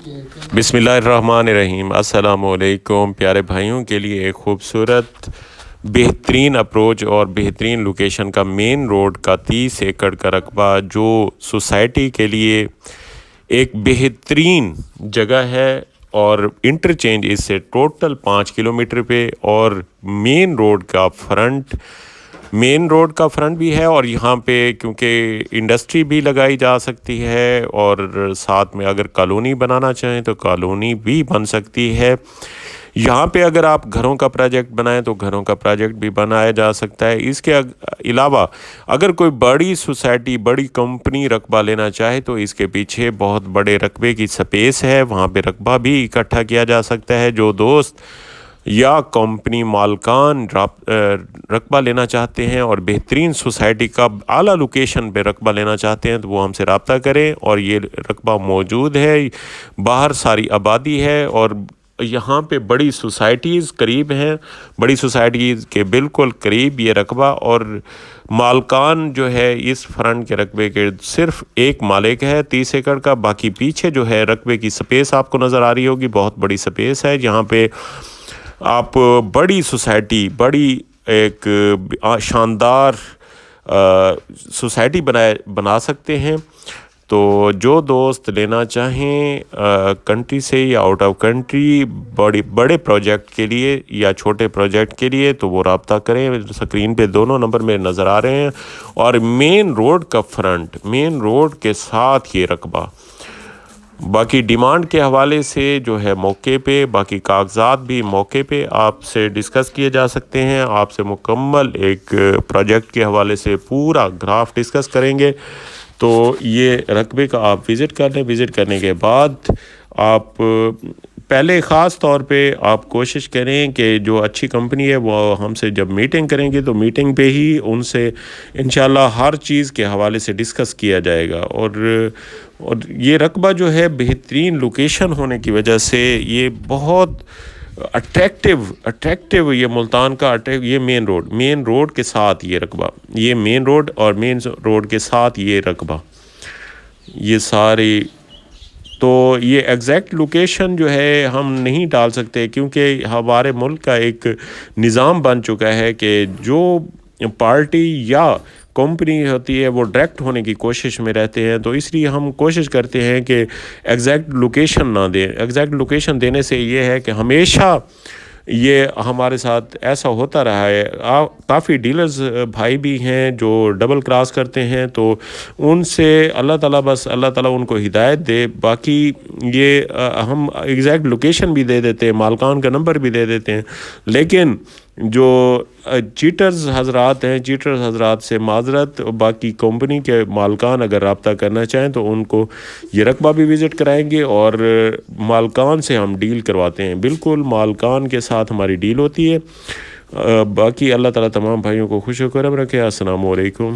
بسم اللہ الرحمن الرحیم۔ السلام علیکم پیارے بھائیوں کے لیے ایک خوبصورت بہترین اپروچ اور بہترین لوکیشن کا مین روڈ کا 30 ایکڑ کا رقبہ جو سوسائٹی کے لیے ایک بہترین جگہ ہے، اور انٹرچینج اس سے ٹوٹل 5 کلومیٹر پہ، اور مین روڈ کا فرنٹ بھی ہے، اور یہاں پہ کیونکہ انڈسٹری بھی لگائی جا سکتی ہے، اور ساتھ میں اگر کالونی بنانا چاہیں تو کالونی بھی بن سکتی ہے۔ یہاں پہ اگر آپ گھروں کا پروجیکٹ بنائیں تو گھروں کا پروجیکٹ بھی بنایا جا سکتا ہے۔ اس کے علاوہ اگر کوئی بڑی سوسائٹی، بڑی کمپنی رقبہ لینا چاہے تو اس کے پیچھے بہت بڑے رقبے کی سپیس ہے، وہاں پہ رقبہ بھی اکٹھا کیا جا سکتا ہے۔ جو دوست یا کمپنی مالکان رقبہ لینا چاہتے ہیں اور بہترین سوسائٹی کا اعلیٰ لوکیشن پہ رقبہ لینا چاہتے ہیں تو وہ ہم سے رابطہ کریں، اور یہ رقبہ موجود ہے، باہر ساری آبادی ہے، اور یہاں پہ بڑی سوسائٹیز قریب ہیں، بڑی سوسائٹیز کے بالکل قریب یہ رقبہ، اور مالکان جو ہے اس فرنٹ کے رقبے کے صرف ایک مالک ہے 30 ایکڑ کا، باقی پیچھے جو ہے رقبے کی سپیس آپ کو نظر آ رہی ہوگی، بہت بڑی سپیس ہے، جہاں پہ آپ بڑی سوسائٹی، بڑی ایک شاندار سوسائٹی بنا سکتے ہیں۔ تو جو دوست لینا چاہیں کنٹری سے یا آؤٹ آف کنٹری بڑے پروجیکٹ کے لیے یا چھوٹے پروجیکٹ کے لیے تو وہ رابطہ کریں، اسکرین پہ دونوں نمبر میں نظر آ رہے ہیں۔ اور مین روڈ کا فرنٹ، مین روڈ کے ساتھ یہ رقبہ، باقی ڈیمانڈ کے حوالے سے جو ہے موقع پہ، باقی کاغذات بھی موقع پہ آپ سے ڈسکس کیے جا سکتے ہیں۔ آپ سے مکمل ایک پروجیکٹ کے حوالے سے پورا گراف ڈسکس کریں گے۔ تو یہ رقبے کا آپ وزٹ کر لیں، وزٹ کرنے کے بعد آپ پہلے خاص طور پہ آپ کوشش کریں کہ جو اچھی کمپنی ہے وہ ہم سے جب میٹنگ کریں گے تو میٹنگ پہ ہی ان سے انشاءاللہ ہر چیز کے حوالے سے ڈسکس کیا جائے گا۔ اور یہ رقبہ جو ہے بہترین لوکیشن ہونے کی وجہ سے یہ بہت اٹریکٹیو یہ ملتان کا یہ مین روڈ کے ساتھ یہ رقبہ، یہ مین روڈ اور مین روڈ کے ساتھ یہ رقبہ، یہ ساری تو یہ ایگزیکٹ لوکیشن جو ہے ہم نہیں ڈال سکتے، کیونکہ ہمارے ملک کا ایک نظام بن چکا ہے کہ جو پارٹی یا کمپنی ہوتی ہے وہ ڈائریکٹ ہونے کی کوشش میں رہتے ہیں، تو اس لیے ہم کوشش کرتے ہیں کہ ایگزیکٹ لوکیشن نہ دیں۔ ایگزیکٹ لوکیشن دینے سے یہ ہے کہ ہمیشہ یہ ہمارے ساتھ ایسا ہوتا رہا ہے، کافی ڈیلرز بھائی بھی ہیں جو ڈبل کراس کرتے ہیں، تو ان سے اللہ تعالیٰ ان کو ہدایت دے۔ باقی یہ ہم ایگزیکٹ لوکیشن بھی دے دیتے ہیں، مالکان کا نمبر بھی دے دیتے ہیں، لیکن جو چیٹرز حضرات سے معذرت۔ باقی کمپنی کے مالکان اگر رابطہ کرنا چاہیں تو ان کو یہ رقبہ بھی وزٹ کرائیں گے، اور مالکان سے ہم ڈیل کرواتے ہیں، بالکل مالکان کے ساتھ ہماری ڈیل ہوتی ہے۔ باقی اللہ تعالیٰ تمام بھائیوں کو خوش و کرم رکھے۔ السلام علیکم۔